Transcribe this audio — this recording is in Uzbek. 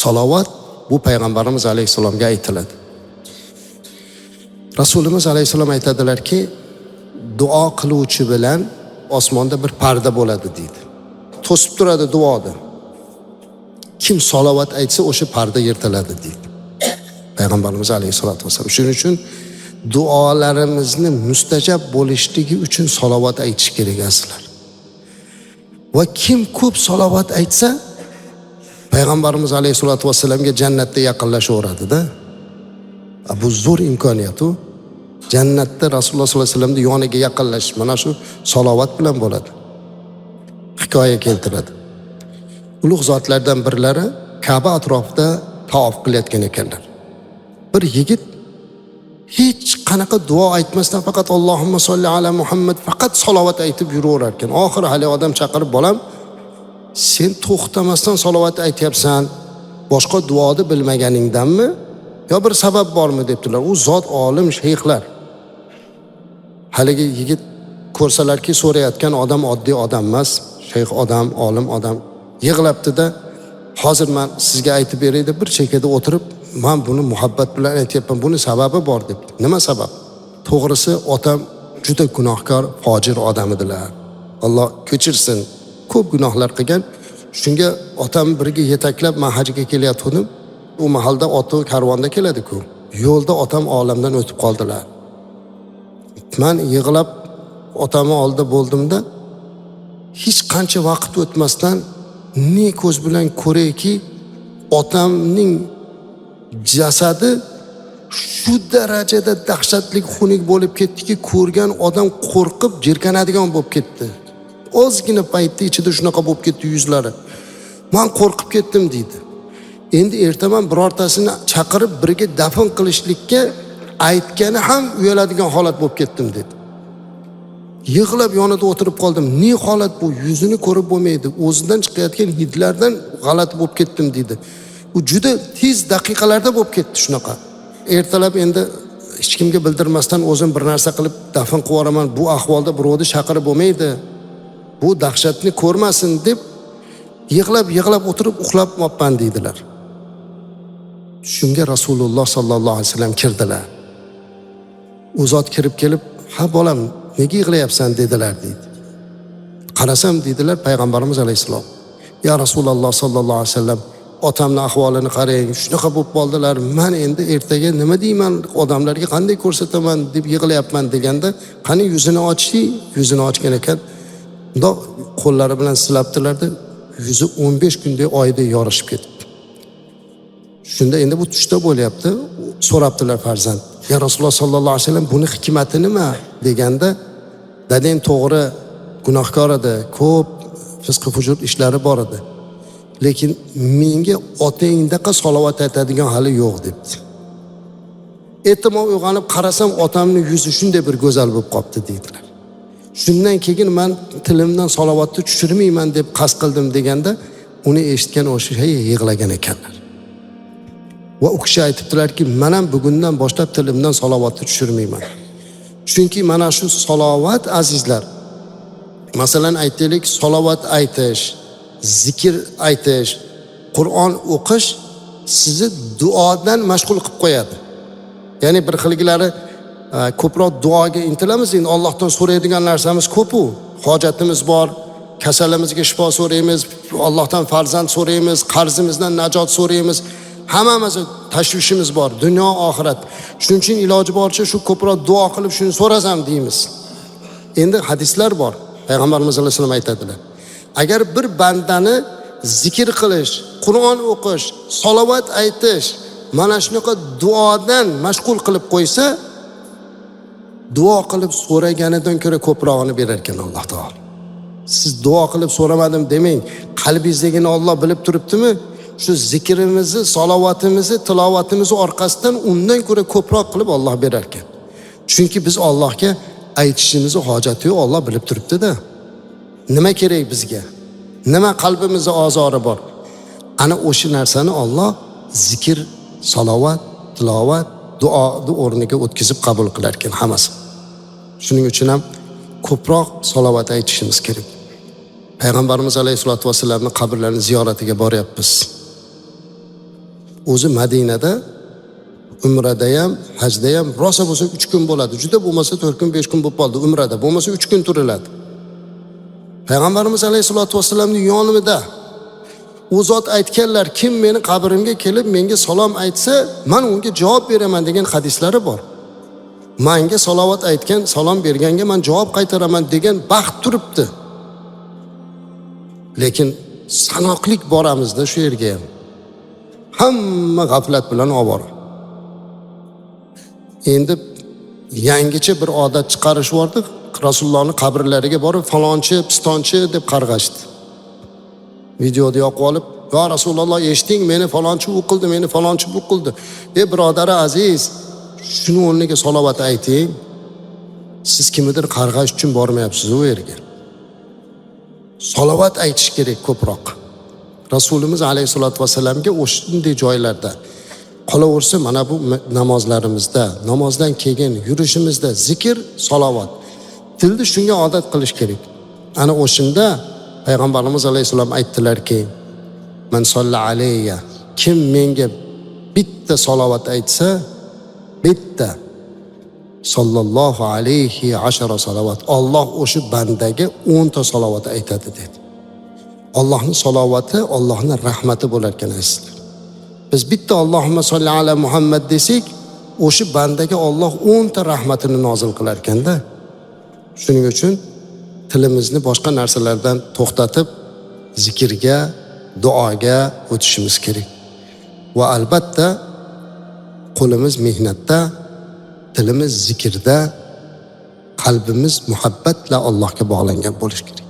Salovat bu Payg'ambarimiz alayhissalomga aytiladi. Rasulimiz alayhissalom aytadilarki, duo qiluvchi bilan osmonda bir parda bo'ladi deydi. To'sib turadi duoni. Kim salovat aytsa o'sha parda yirtiladi deydi Payg'ambarimiz alayhissalatu vasallam. Shuning uchun duolarimizni mustajab bo'lishligi uchun salovat aytish kerak aslar. Va kim ko'p salovat aytsa, Payg'ambarimiz alayhissalatu vasallamga jannatda yaqinlashaveradi-da. Bu zo'r imkoniyat u. Jannatda Rasululloh sollallohu alayhi vasallamning yoniga yaqinlashish mana shu salovat bilan bo'ladi. Hikoya keltiradi. Ulug' zotlardan birlari Ka'ba atrofida tavof qilayotgan ekanlar. Bir yigit hech qanaqa duo aytmasdan faqat Allohumma solli ala Muhammad faqat salovat aytib yuraverar ekan. Oxiri hali odam chaqirib, bolam, sen to'xtamasdan salovat aytyapsan, boshqa duoni bilmaganingdanmi yo bir sabab bormi debdilar. U zot olim shayxlar. Haligi yigit ko'rsalarki, so'rayotgan odam oddiy odam emas, shayx odam, olim odam. Yig'labdi-da, hozir men sizga aytib beray deb bir chekada o'tirib, men buni muhabbat bilan aytyapman, buni sababi bor deb. Nima sabab? To'g'risi otam juda gunohkor, fojir odam edilar. Alloh kechirsin. Ko'p gunohlar qilgan. Shunga otam birga yetaklab men hajga kelyotgandim. U mahalda oti karvonda keladi-ku. Yo'lda otam olamdan o'tib qoldilar. Men yig'lab otamni oldida bo'ldimda, hech qancha vaqt o'tmasdan ne ko'z bilan ko'rayki, otamning jasadi shu darajada dahshatli xunuk bo'lib ketdiki, ko'rgan odam qo'rqib jirkanadigan bo'lib ketdi. Ozgina paytda ichida shunaqa bo'lib ketdi yuzlari. Men qo'rqib ketdim deydi. Endi ertaman birortasini chaqirib birga dafn qilishlikka aytgani ham uyaladigan holat bo'lib ketdim dedi. Yig'lab yonida o'tirib qoldim. Ne holat bu? Yuzini ko'rib bo'lmaydi. O'zidan chiqayotgan hidlardan g'alati bo'lib ketdim dedi. U juda tez daqiqalarda bo'lib ketdi shunaqa. Ertalab endi hech kimga bildirmasdan o'zim bir narsa qilib dafn qilib yuboraman. Bu ahvolda birovni chaqirib bo'lmaydi. Bu dahshatni ko'rmasin deb yig'lab o'tirib uxlab qolman deydilar. Shunga Rasululloh sallallohu alayhi vasallam kirdilar. U zot kirib kelib, "Ha bolam, nega yig'layapsan?" dedilar deydi. Qarasam deydilar Payg'ambarimiz alayhisalom. "Ya Rasululloh sallallohu alayhi vasallam, otamning ahvolini qarang, shunaqa bo'lib qoldilar. Men endi ertaga nima deyman, odamlarga qanday ko'rsataman deb yig'layapman" deganda, "Qani yuzini ochdi?" Yuzini ochgan ekan. Bundoq qo'llari bilan silabdilarda, yuzi 15 kunda oyda yorishib ketdi. Shunda endi bu tushda bo'lyapti. So'rabdilar farzand. "Ya Rasululloh sallallohu alayhi vasallam, buni hikmati nima?" deganda, "Dadang to'g'ri gunohkor edi, ko'p fisq fujur ishlari bor edi. Lekin menga otangdaqa salovat aytadigan hali yo'q" debdi. Ertaman uyg'onib qarasam, otamning yuzi shunday bir go'zal bo'lib qopti deydilar. Shundan keyin men tilimdan salovatni tushirmayman deb qasd qildim deganda, uni eshitgan o'sha yig'lagan ekanlar. Va u kishi aytibdilarki, "Men ham bugundan boshlab tilimdan salovatni tushirmayman." Chunki mana shu salovat azizlar, masalan aytaylik, salovat aytish, zikr aytish, Qur'on o'qish sizni duodan mashg'ul qilib qo'yadi. Ya'ni bir xilgilari ko'proq duoga intilamiz. Endi Allohdan so'raydigan narsamiz ko'p-u. Hojatimiz bor, kasalimizga shifo so'raymiz, Allohdan farzand so'raymiz, qarzimizdan najot so'raymiz. Hammamiz tashvishimiz bor, dunyo, oxirat. Shuning uchun iloji boricha shu ko'proq duo qilib shuni so'rasam deymiz. Endi hadislar bor. Payg'ambarimiz sollallohu alayhi vasallam aytadilar. Agar bir bandani zikr qilish, Qur'on o'qish, salovat aytish, mana shunaqa duodan mashg'ul qilib qo'ysa, duo qilib so'raganidan ko'ra ko'prog'ini berar ekan Alloh taolo. Siz duo qilib so'ramadim demang, qalbingizdagini Alloh bilib turibdimi? Shu zikrimizni, salovatimizni, tilovatimizni orqasidan undan ko'ra ko'proq qilib Alloh berar ekan. Chunki biz Allohga aytishimizni hojati yo'q, Alloh bilib turibdi-da. Nima kerak bizga? Nima qalbimizda ozori bor? Ana o'sha narsani Alloh zikr, salovat, tilovat, duoni o'rniga o'tkazib qabul qilar ekan hammasi. Shuning uchun ham ko'proq salovat aytishimiz kerak. Payg'ambarimiz alayhisolatu vasallamning qabrlarini ziyoratiga boryapmiz. o'zi Madinada umrada ham, hajda ham rosa bo'lsa 3 kun bo'ladi. Juda bo'lmasa 4 kun, 5 kun bo'lib qoldi umrada. Bo'lmasa 3 kun turiladi. Payg'ambarimiz alayhisolatu vasallamning yonimida u zot aytganlar, kim meni qabrimga kelib menga salom aytsa, men unga javob beraman degan hadislari bor. Menga salovat aytgan, salom berganga men javob qaytaraman degan baxt turibdi. Lekin sanoqlik boramizda shu yerga ham. Hamma g'aflat bilan ovora. Endi yangicha bir odat chiqarishvordi. Rasulullohning qabrlariga borib falonchi, pistonchi deb qarg'ashdi. Videoda yoqib olib, "Ya Rasululloh, eshiting, meni falonchi bu qildi, meni falonchi bu qildi." Birodar aziz, shuni o'rniga salovat ayting. Siz kimnidir qarg'ash uchun bormayapsiz u yerga. Salovat aytish kerak ko'proq. Rasulimiz alayhisolatu vasallamga o'shanday joylarda qolaversa, mana bu namozlarimizda, namozdan keyin yurishimizda zikr, salovat. Tilni shunga odat qilish kerak. Ana o'shanda Payg'ambarimiz alayhisalom aytdilarki, "Man solla alayya", kim menga bitta salovat aytsa, bitta sallallohu alayhi 10 salovat. Alloh o'sha bandaga 10 ta salovat aytadi dedi. Allohning salovati, Allohning rahmati bo'lar ekan azizlar. Biz bitta Allohumma solli ala Muhammad desak, o'sha bandaga Alloh 10 ta rahmatini nozil qilar ekanda. Shuning uchun tilimizni boshqa narsalardan to'xtatib, zikrga, duoga o'tishimiz kerak. Va albatta qo'limiz mehnatda, tilimiz zikrda, qalbimiz muhabbat bilan Allohga bog'langan bo'lishi kerak.